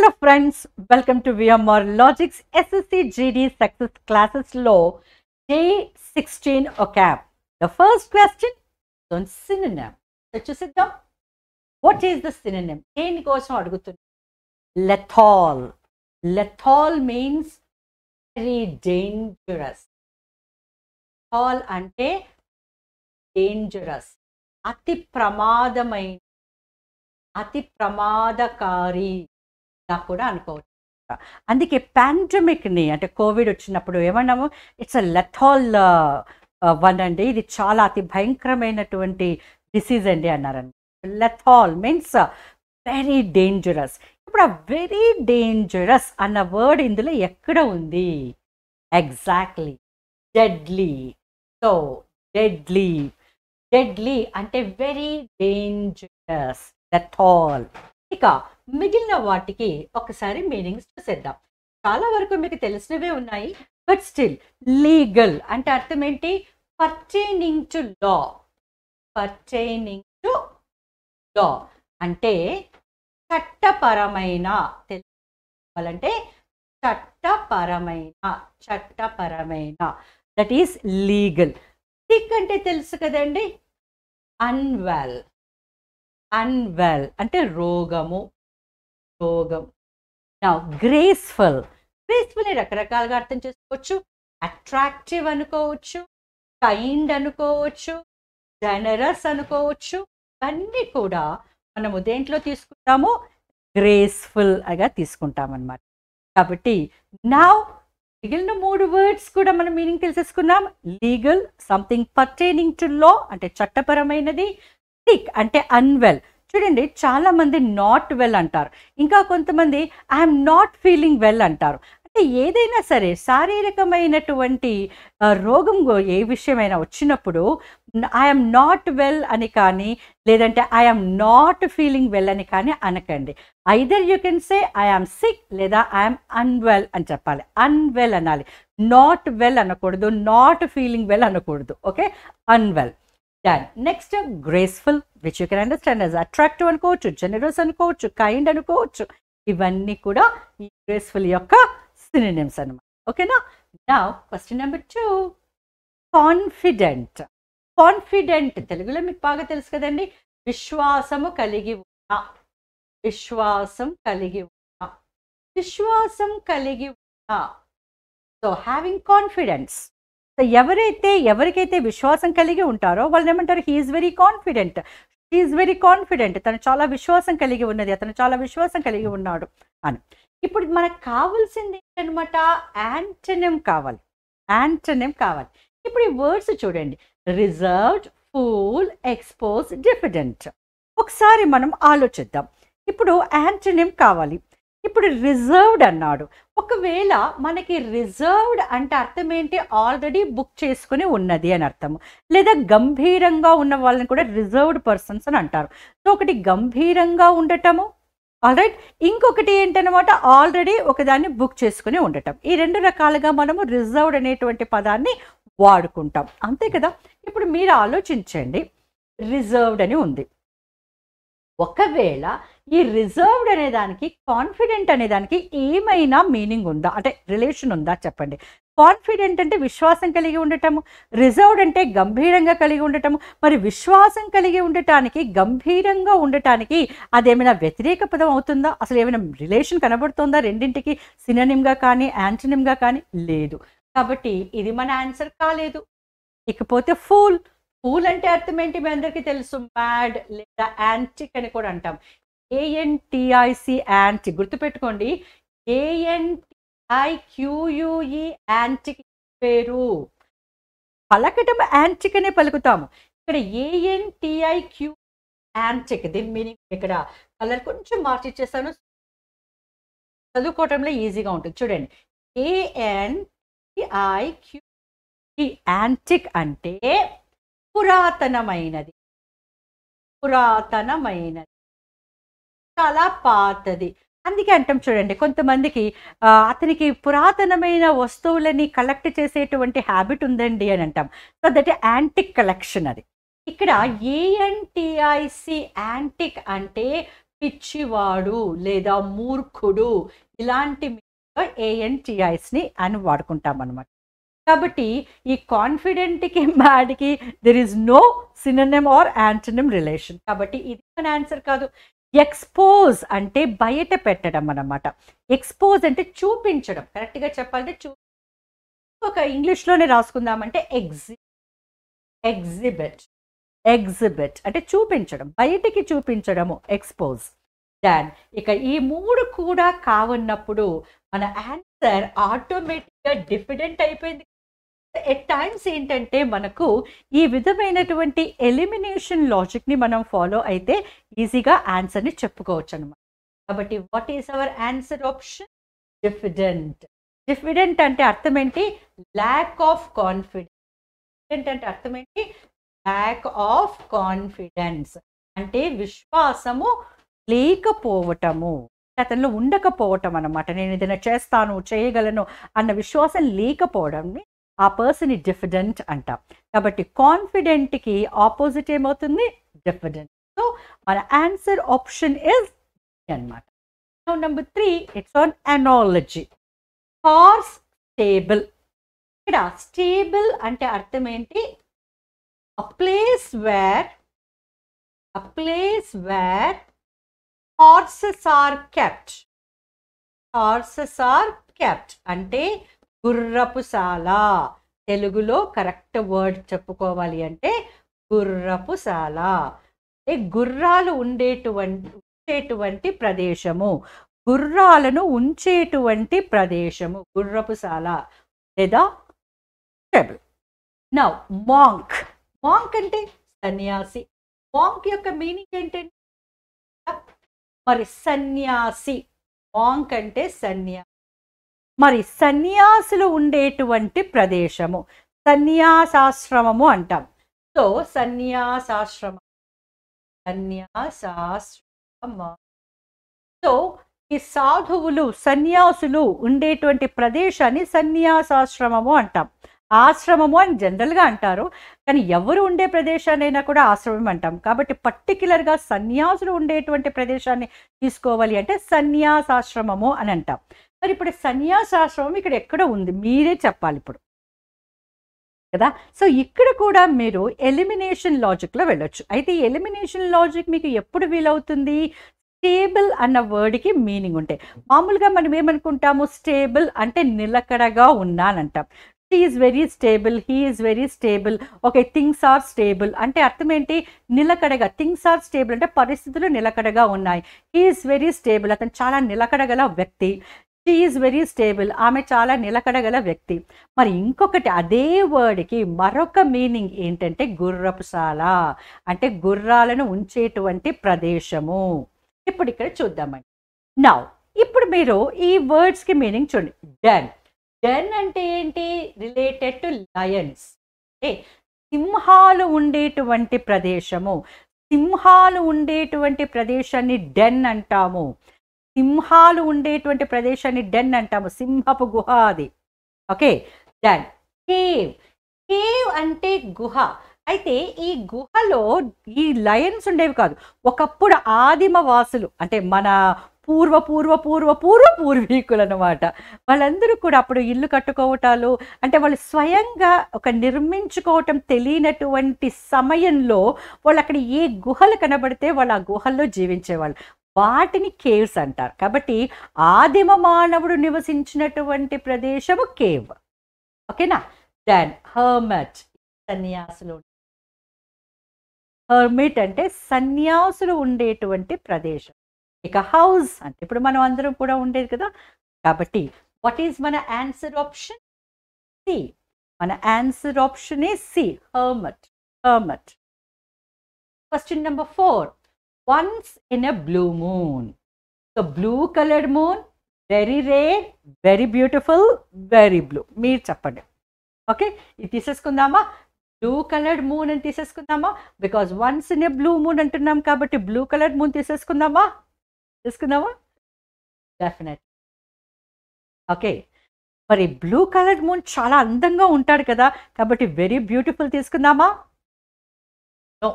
Hello friends, welcome to VMR Logic's Ssc Gd Success Classes Law Day 16 OCAP. The first question is on synonym. So, what is the synonym? Any question adugutunna? Lethal. Lethal means very dangerous. Lethal ante dangerous. అతి ప్రమాదమైన, అతి ప్రమాదకారి కూడా అనుకోవచ్చు. అందుకే పాండమిక్ని అంటే Covid వచ్చినప్పుడు ఏమన్నాము, it's a లెథాల్ one అండి, ఇది చాలా అతి భయంకరమైనటువంటి డిసీజ్ అండి అన్నారండి. లెథాల్ మీన్స్ వెరీ డేంజరస్. ఇప్పుడు ఆ వెరీ డేంజరస్ అన్న వర్డ్ ఇందులో ఎక్కడ ఉంది? Exactly deadly. So deadly, deadly అంటే వెరీ డేంజరస్, లెథాల్. ఇక మిగిలిన వాటికి ఒకసారి మీనింగ్స్ చూసేద్దాం. చాలా వరకు మీకు తెలిసినవే ఉన్నాయి, బట్ స్టిల్ లీగల్ అంటే అర్థం ఏంటి? Pertaining to law. Pertaining to law అంటే చట్టపరమైన, తెలుసుకోవాలంటే చట్టపరమైన, చట్టపరమైన, దట్ ఈస్ లీగల్. సిక్ అంటే తెలుసు కదండి, అన్వెల్. అన్వెల్ అంటే రోగము, రోగం. నా గ్రేస్ఫుల్, గ్రేస్ఫుల్ రకరకాలుగా అర్థం చేసుకోవచ్చు. అట్రాక్టివ్ అనుకోవచ్చు, కైండ్ అనుకోవచ్చు, జనరస్ అనుకోవచ్చు. అన్నీ కూడా మనము దేంట్లో తీసుకుంటాము? గ్రేస్ఫుల్గా తీసుకుంటాం అన్నమాట. కాబట్టి నా మిగిలిన 3 వర్డ్స్ కూడా మనం మీనింగ్ తెలిసేసుకున్నాం. Legal, something pertaining to law అంటే చట్టపరమైనది. సిక్ అంటే అన్వెల్. చూడండి, చాలా మంది నాట్ వెల్ అంటారు, ఇంకా కొంతమంది ఐఎమ్ నాట్ ఫీలింగ్ వెల్ అంటారు. అంటే ఏదైనా సరే శారీరకమైనటువంటి రోగం ఏ విషయమైనా వచ్చినప్పుడు ఐఎమ్ నాట్ వెల్ అని కానీ, లేదంటే ఐఎమ్ నాట్ ఫీలింగ్ వెల్ అని కానీ అనకండి. Either you can say I'm sick లేదా ఐఎమ్ అన్వెల్ అని చెప్పాలి. అన్వెల్ అనాలి, నాట్ వెల్ అనకూడదు, నాట్ ఫీలింగ్ వెల్ అనకూడదు. Okay, unwell. Done. Next, graceful, which you can understand as attractive అనుకోవచ్చు, generous అనుకోవచ్చు, kind అనుకోవచ్చు. ఇవన్నీ కూడా ఈ గ్రేస్ఫుల్ యొక్క సినోనిమ్స్ అన్నమాట. ఓకేనా? Now question number 2, confident. Confident తెలుగులో మీకు బాగా తెలుసు కదండి, విశ్వాసము కలిగి ఉన్న, విశ్వాసం కలిగి ఉన్న, విశ్వాసం కలిగి ఉన్న. So having confidence. సో ఎవరికైతే విశ్వాసం కలిగి ఉంటారో వాళ్ళని ఏమంటారు? He is very confident, she is very confident. తను చాలా విశ్వాసం కలిగి ఉన్నది, అతను చాలా విశ్వాసం కలిగి ఉన్నాడు అని. ఇప్పుడు మనకు కావాల్సింది ఏంటనమాట? యాంటనిమ్ కావాలి, యాంటనిమ్ కావాలి. ఇప్పుడు ఈ వర్డ్స్ చూడండి, రిజర్వ్డ్, ఫూల్, ఎక్స్పోజ్, డిఫిడెంట్. ఒకసారి మనం ఆలోచిద్దాం. ఇప్పుడు యాంటనిమ్ కావాలి. ఇప్పుడు రిజర్వ్డ్ అన్నాడు. ఒకవేళ మనకి రిజర్వ్డ్ అంటే అర్థం ఏంటి? ఆల్రెడీ బుక్ చేసుకుని ఉన్నది అని అర్థము. లేదా గంభీరంగా ఉన్న వాళ్ళని కూడా రిజర్వ్డ్ పర్సన్స్ అని అంటారు. సో ఒకటి గంభీరంగా ఉండటము, ఆల్రైట్, ఇంకొకటి ఏంటనమాట? ఆల్రెడీ ఒకదాన్ని బుక్ చేసుకుని ఉండటం. ఈ 2 రకాలుగా మనము రిజర్వ్డ్ అనేటువంటి పదాన్ని వాడుకుంటాం, అంతే కదా? ఇప్పుడు మీరు ఆలోచించండి, రిజర్వ్డ్ అని ఉంది. ఒకవేళ ఈ రిజర్వ్డ్ అనేదానికి కాన్ఫిడెంట్ అనేదానికి ఏమైనా మీనింగ్ ఉందా, అంటే రిలేషన్ ఉందా చెప్పండి. కాన్ఫిడెంట్ అంటే విశ్వాసం కలిగి ఉండటము, రిజర్వ్డ్ అంటే గంభీరంగా కలిగి ఉండటము. మరి విశ్వాసం కలిగి ఉండటానికి, గంభీరంగా ఉండటానికి అదేమైనా వ్యతిరేక పదం అవుతుందా? అసలు ఏమైనా రిలేషన్ కనబడుతుందా రెండింటికి? సినోనిమ్గా కానీ యాంటనిమ్గా కానీ లేదు. కాబట్టి ఇది మన ఆన్సర్ కాలేదు. ఇకపోతే ఫూల్. ఫూల్ అంటే అర్థం ఏంటి? మీ అందరికీ తెలుసు, మ్యాడ్ లేదా యాంటిక్ అని కూడా అంటాం. ANTIC యాంటిక్, గుర్తుపెట్టుకోండి. ANTIQUE యాంటిక్ పేరు. పలకటం యాంటిక్ అనే పలుకుతాము. ఇక్కడ ANTIQ యాంటిక్, దీని మీనింగ్ ఇక్కడ కలర్ కొంచెం మార్చిచ్చేస్తాను, చదువుకోవటంలో ఈజీగా ఉంటుంది. చూడండి, ANTIQ యాంటిక్ అంటే పురాతనమైనది, పురాతనమైనది, చాలా పాతది. అందుకే అంటాం చూడండి, కొంతమందికి అతనికి పురాతనమైన వస్తువులని కలెక్ట్ చేసేటువంటి హ్యాబిట్ ఉందండి అని అంటాం. సో దట్ యాంటిక్ కలెక్షన్ అది. ఇక్కడ ANTIC యాంటిక్ అంటే పిచ్చివాడు లేదా మూర్ఖుడు ఇలాంటి ANTISని అని వాడుకుంటాం అనమాట. కాబట్టి ఈ కాన్ఫిడెంట్కి మ్యాడ్కి there is no synonym or antonym relation. కాబట్టి ఇది మన ఆన్సర్ కాదు. ఎక్స్పోజ్ అంటే బయట పెట్టడం అన్నమాట. ఎక్స్పోజ్ అంటే చూపించడం. కరెక్ట్గా చెప్పాలంటే ఒక ఇంగ్లీష్లోనే రాసుకుందామంటే ఎగ్జిబిట్ అంటే చూపించడం, బయటికి చూపించడము ఎక్స్పోజ్. దాన్ ఇక ఈ 3 కూడా కావన్నప్పుడు మన ఆన్సర్ ఆటోమేటిక్గా డిఫిడెంట్ అయిపోయింది. ఎట్ టైమ్స్ ఏంటంటే మనకు ఈ విధమైనటువంటి ఎలిమినేషన్ లాజిక్ని మనం ఫాలో అయితే ఈజీగా ఆన్సర్ని చెప్పుకోవచ్చు అనమాట. కాబట్టి what is our answer option? Diffident. Diffident అంటే అర్థం ఏంటి? Lack of confidence. అంటే అర్థం ఏంటి? ల్యాక్ ఆఫ్ కాన్ఫిడెన్స్ అంటే విశ్వాసము లేకపోవటము, అతనిలో ఉండకపోవటం అన్నమాట. నేను ఏదైనా చేస్తాను, చేయగలను అన్న విశ్వాసం లేకపోవడంని ఆ పర్సన్ డిఫిడెంట్ అంటాం. కాబట్టి కాన్ఫిడెంట్కి ఆపోజిట్ ఏమవుతుంది? డిఫిడెంట్. సో మన ఆన్సర్ ఆప్షన్ ఇస్ అన్నమాట. Number 3 it's on analogy. Horse stable. ఇక్కడ స్టేబుల్ అంటే అర్థం ఏంటి? a place where horses are kept. Horses are kept అంటే గుర్రపుశాల. తెలుగులో కరెక్ట్ వర్డ్ చెప్పుకోవాలి అంటే గుర్రపుశాల. గుర్రాలు ఉంచేటువంటి ప్రదేశము, గుర్రాలను ఉంచేటువంటి ప్రదేశము గుర్రపుశాల లేదా స్టేబుల్. Now monk. మాంక్ అంటే సన్యాసి. మాంక్ యొక్క మీనింగ్ ఏంటంటే మరి సన్యాసి. మాంక్ అంటే సన్యాసి. మరి సన్యాసులు ఉండేటువంటి ప్రదేశము సన్యాసాశ్రమము అంటాం. సో సన్యాసాశ్రమం. సో ఈ సాధువులు సన్యాసులు ఉండేటువంటి ప్రదేశాన్ని సన్యాసాశ్రమము అంటాం. ఆశ్రమము అని జనరల్గా అంటారు, కానీ ఎవరు ఉండే ప్రదేశాన్నైనా కూడా ఆశ్రమం అంటాం. కాబట్టి పర్టిక్యులర్గా సన్యాసులు ఉండేటువంటి ప్రదేశాన్ని తీసుకోవాలి అంటే సన్యాసాశ్రమము అని అంటాం. మరి ఇప్పుడు సన్యాసాశ్రమం ఇక్కడ ఎక్కడ ఉంది మీరే చెప్పాలి ఇప్పుడు కదా. సో ఇక్కడ కూడా మీరు ఎలిమినేషన్ లాజిక్లో వెళ్ళొచ్చు. అయితే ఈ ఎలిమినేషన్ లాజిక్ మీకు ఎప్పుడు వీలవుతుంది? స్టేబుల్ అన్న వర్డ్కి మీనింగ్ ఉంటాయి. మామూలుగా మనం ఏమనుకుంటాము? స్టేబుల్ అంటే నిలకడగా ఉన్నానంటాం. She is very stable, he is very stable. Okay, things are stable అంటే అర్థం ఏంటి? నిలకడగా. థింగ్స్ ఆర్ స్టేబుల్ అంటే పరిస్థితులు నిలకడగా ఉన్నాయి. హీ ఈజ్ వెరీ స్టేబుల్, అతను చాలా నిలకడగల వ్యక్తి. షీ ఈజ్ వెరీ స్టేబుల్, ఆమె చాలా నిలకడగల వ్యక్తి. మరి ఇంకొకటి అదే వర్డ్కి మరొక మీనింగ్ ఏంటంటే గుర్రపుశాల అంటే గుర్రాలను ఉంచేటువంటి ప్రదేశము. ఇప్పుడు ఇక్కడ చూద్దామండి. నౌ ఇప్పుడు మీరు ఈ వర్డ్స్కి మీనింగ్ చూడండి. డెన్. డెన్ అంటే ఏంటి? Related to Lions. సింహాలు ఉండేటువంటి ప్రదేశము. సింహాలు ఉండేటువంటి ప్రదేశాన్ని డెన్ అంటాము. సింహాలు ఉండేటువంటి ప్రదేశాన్ని డెన్ అంటాము. సింహపు గుహ అది. Okay, den. కేవ్. కేవ్ అంటే గుహ. అయితే ఈ గుహలో ఈ లయన్స్ ఉండేవి కాదు. ఒకప్పుడు ఆదిమ వాసులు అంటే మన పూర్వీకులు అనమాట. వాళ్ళందరూ కూడా అప్పుడు ఇల్లు కట్టుకోవటాలు అంటే వాళ్ళు స్వయంగా ఒక నిర్మించుకోవటం తెలియనటువంటి సమయంలో వాళ్ళు అక్కడ ఏ గుహలు కనబడితే వాళ్ళు ఆ గుహల్లో జీవించేవాళ్ళు. వాటిని కేవ్స్ అంటారు. కాబట్టి ఆదిమ మానవుడు నివసించినటువంటి ప్రదేశము కేవ్. ఓకేనా? Then hermit. సన్యాసులు. హర్మిట్ అంటే సన్యాసులు ఉండేటువంటి ప్రదేశం. ఇక హౌస్ అంటే ఇప్పుడు మనం అందరం కూడా ఉండేది కదా. కాబట్టి వాట్ ఈజ్ మన ఆన్సర్ ఆప్షన్? సి. మన answer option is C, hermit. Hermit. Question number 4. Once in a blue moon. So blue colored moon, very rare, very beautiful, very blue. మీరు చెప్పండి. ఓకే, ఇది తీసేసుకుందామా? బ్లూ కలర్డ్ మూన్ అని తీసేసుకుందామా? Because once in a blue moon అంటున్నాం కాబట్టి blue coloured moon తీసుకుందామా? Definite. Okay, మరి blue coloured moon చాలా అందంగా ఉంటాడు కదా, కాబట్టి వెరీ బ్యూటిఫుల్ తీసుకుందామా? నో.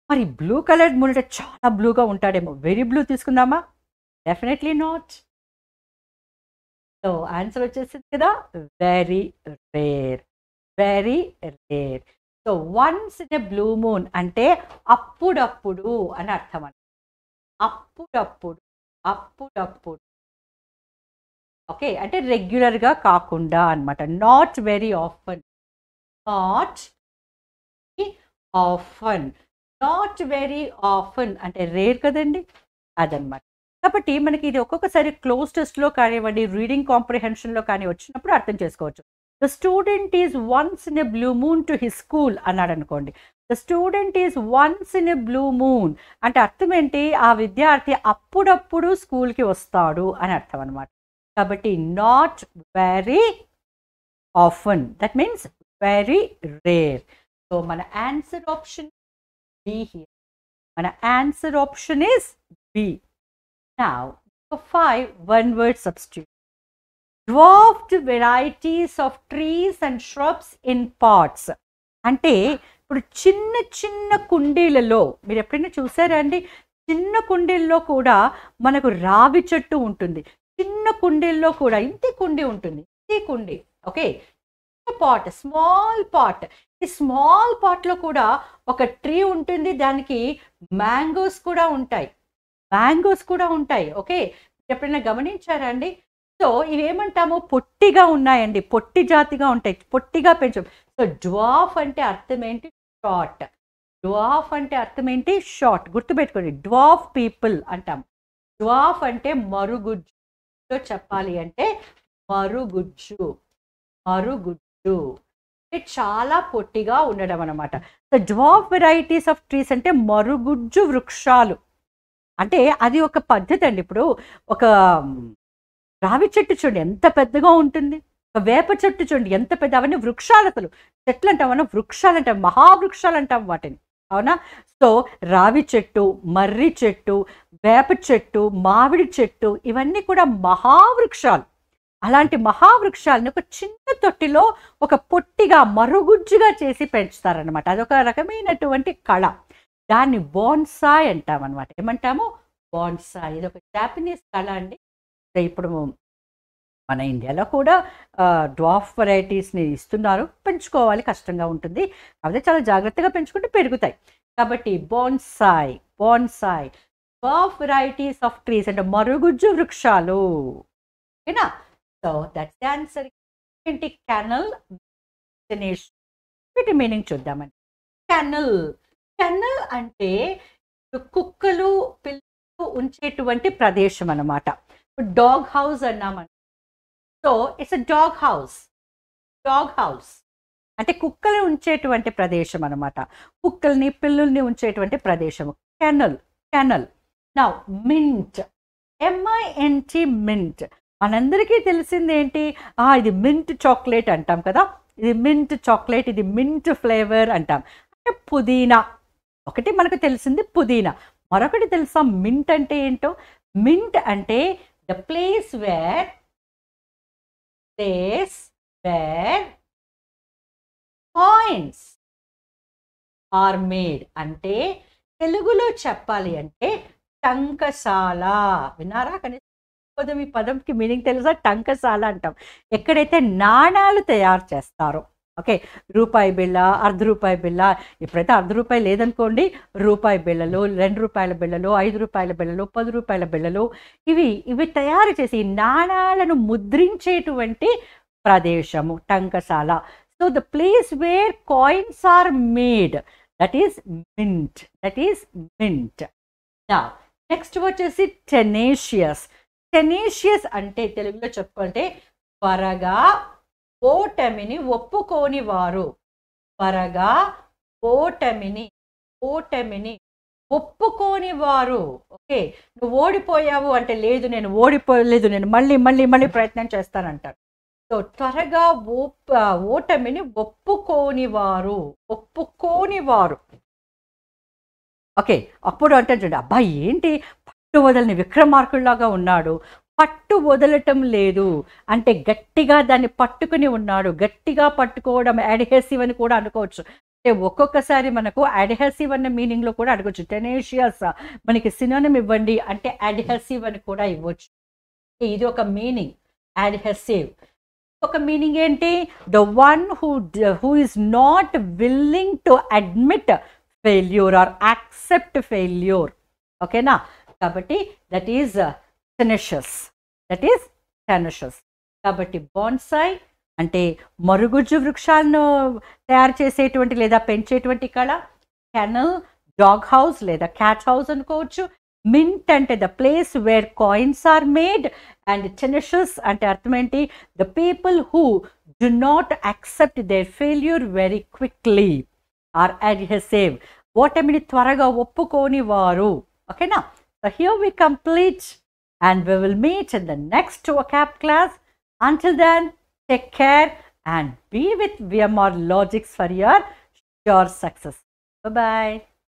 మరి బ్లూ కలర్ మూన్ అంటే చాలా బ్లూగా ఉంటాడేమో, వెరీ బ్లూ తీసుకుందామా? Definitely not. సో ఆన్సర్ వచ్చేసింది కదా, very rare, very rare. So once in a blue moon అంటే అప్పుడప్పుడు అని అర్థం అండి. అప్పుడప్పుడు, అప్పుడప్పుడు. ఓకే, అంటే రెగ్యులర్గా కాకుండా అనమాట. Not very often, not often, not very often అంటే రేర్ కదండి, అదనమాట. కాబట్టి మనకి ఇది ఒక్కొక్కసారి క్లోజ్ టెస్ట్లో కానివ్వండి, రీడింగ్ కాంప్రిహెన్షన్లో కానీ వచ్చినప్పుడు అర్థం చేసుకోవచ్చు. The student is once in a blue moon to his school అన్నాడు అనుకోండి. The student is once in a blue moon అంటే అర్థం ఏంటి, ఆ విద్యార్థి అప్పుడప్పుడు స్కూల్కి వస్తాడు అని అర్థం అనమాట. కాబట్టి not very often, that means very rare. So మన ఆన్సర్ ఆప్షన్ బి హియర్. మన answer option is B. Now, 5 one-word substitute. Dwarfed varieties of trees and shrubs in pots. అంటే ఇప్పుడు చిన్న చిన్న కుండీలలో మీరు ఎప్పుడైనా చూసారా అండి? చిన్న కుండీల్లో కూడా మనకు రావి చెట్టు ఉంటుంది. చిన్న కుండీల్లో కూడా ఇంతే కుండీ ఉంటుంది, ఇంతే కుండీ. Okay, pot, small pot. ఈ స్మాల్ పాట్లో కూడా ఒక ట్రీ ఉంటుంది, దానికి మ్యాంగోస్ కూడా ఉంటాయి, మ్యాంగోస్ కూడా ఉంటాయి. ఓకే, ఎప్పుడైనా గమనించారా అండి? సో ఇవేమంటాము, పొట్టిగా ఉన్నాయండి, పొట్టి జాతిగా ఉంటాయి, పొట్టిగా పెంచం. సో డ్వార్ఫ్ అంటే అర్థం ఏంటి, షార్ట్. డ్వార్ఫ్ అంటే అర్థం ఏంటి, షార్ట్. గుర్తుపెట్టుకోండి, డ్వార్ఫ్ పీపుల్ అంటాం. డ్వార్ఫ్ అంటే మరుగుజ్జు, చెప్పాలి అంటే మరుగుజ్జు, మరుగుజ్జు అంటే చాలా పొట్టిగా ఉండడం అనమాట. So dwarf varieties of trees అంటే మరుగుజ్జు వృక్షాలు అంటే అది ఒక పద్ధతి అండి. ఇప్పుడు ఒక రావి చెట్టు చూడండి ఎంత పెద్దగా ఉంటుంది, ఒక వేప చెట్టు చూడండి ఎంత పెద్ద, అవన్నీ వృక్షాలు. అసలు చెట్లు అంటాం మనం, వృక్షాలు అంటాం, మహావృక్షాలు అంటాం వాటిని, అవునా? సో రావి చెట్టు, మర్రి చెట్టు, వేప చెట్టు, మామిడి చెట్టు, ఇవన్నీ కూడా మహావృక్షాలు. అలాంటి మహావృక్షాలను ఒక చిన్న తొట్టిలో ఒక పొట్టిగా మరుగుజ్జుగా చేసి పెంచుతారనమాట. అదొక రకమైనటువంటి కళ, దాన్ని బోన్సాయ్ అంటాం అనమాట. ఏమంటాము, బోన్సాయ్. ఇది ఒక జాపనీస్ కళ అండి. ఇప్పుడు మన ఇండియాలో కూడా డ్వార్ఫ్ వెరైటీస్ని ఇస్తున్నారు, పెంచుకోవాలి, కష్టంగా ఉంటుంది, అదే చాలా జాగ్రత్తగా పెంచుకుంటే పెరుగుతాయి. కాబట్టి bonsai, bonsai, dwarf varieties of trees అంటే మరుగుజ్జు వృక్షాలు. ఓకేనా? So that's the answer. ఏంటి, కెనల్, వీటి మీనింగ్ చూద్దామండి. కెనల్, కెనల్ అంటే కుక్కలు పిల్లలు ఉంచేటువంటి ప్రదేశం అన్నమాట. డాగ్ హౌస్ అన్నామండి. So it's a dog house, dog house అంటే కుక్కలు ఉంచేటువంటి ప్రదేశం అనమాట, కుక్కల్ని పిల్లుల్ని ఉంచేటువంటి ప్రదేశం. Kennel, kennel. Now mint, MINT, mint. మనందరికీ తెలిసింది ఏంటి, ఇది మింట్ చాక్లెట్ అంటాం కదా, ఇది మింట్ చాక్లెట్, ఇది మింట్ ఫ్లేవర్ అంటాం. అంటే పుదీనా ఒకటి మనకు తెలిసింది, పుదీనా. మరొకటి తెలుసా మింట్ అంటే ఏంటో? మింట్ అంటే the place where coins are made. అంటే తెలుగులో చెప్పాలి అంటే టంకశాల. విన్నారా? కానీ ఈ పదంకి మీనింగ్ తెలుసా? టంకశాల అంటాం. ఎక్కడైతే నాణాలు తయారు చేస్తారో. ఓకే, రూపాయి బిళ్ళ, అర్ధ రూపాయి బిళ్ళ, ఇప్పుడైతే అర్ధ రూపాయి లేదనుకోండి, రూపాయి బిళ్ళలు, 2 రూపాయల బిళ్ళలు, 5 రూపాయల బిళ్ళలు, 10 రూపాయల బిళ్ళలు, ఇవి తయారు చేసి నాణాలను ముద్రించేటువంటి ప్రదేశము టంకశాల. So the place where coins are made, that is mint, that is mint. నా నెక్స్ట్ వచ్చేసి టెనేషియస్. టెనేషియస్ అంటే తెలుగులో చెప్పుకుంటే త్వరగా ఓటమిని ఒప్పుకోని వారు. త్వరగా ఓటమిని ఒప్పుకోని వారు. ఓకే, నువ్వు ఓడిపోయావు అంటే లేదు నేను ఓడిపోలేదు, నేను మళ్ళీ ప్రయత్నం చేస్తానంటారు. సో త్వరగా ఓటమిని ఒప్పుకోని వారు. ఓకే, అప్పుడు అంటే చూడండి, అబ్బాయి ఏంటి పట్టు వదలని విక్రమార్కుల్లాగా ఉన్నాడు, పట్టు వదలటం లేదు అంటే గట్టిగా దాన్ని పట్టుకుని ఉన్నాడు. గట్టిగా పట్టుకోవడం అడ్హెసివ్ అని కూడా అనుకోవచ్చు. అంటే ఒక్కొక్కసారి మనకు అడ్హెసివ్ అన్న మీనింగ్లో కూడా అడగొచ్చు. టెనేషియస్ మనకి సినోనిమ్ ఇవ్వండి అంటే అడ్హెసివ్ అని కూడా ఇవ్వచ్చు. ఇది ఒక మీనింగ్ అడ్హెసివ్. ఒక మీనింగ్ ఏంటి? The one who is not willing to admit failure or accept failure. ఓకేనా? కాబట్టి దట్ ఈజ్ టెనెషియస్. కాబట్టి బాన్సాయ్ అంటే మరుగుజ్జు వృక్షాలను తయారు చేసేటువంటి లేదా పెంచేటువంటి కళ. కెనల్ డాగ్ హౌస్ లేదా క్యాట్ హౌస్ అనుకోవచ్చు. మింట్ అంటే the place where coins are made. And tenacious అంటే అర్థం ఏంటి? The people who do not accept their failure very quickly or adhesive. ఓటమిని త్వరగా ఒప్పుకోని వారు. ఓకేనా? So here we complete and we will meet in the next vocab class. Until then, take care and be with VMR Logics for your sure success. Bye-bye.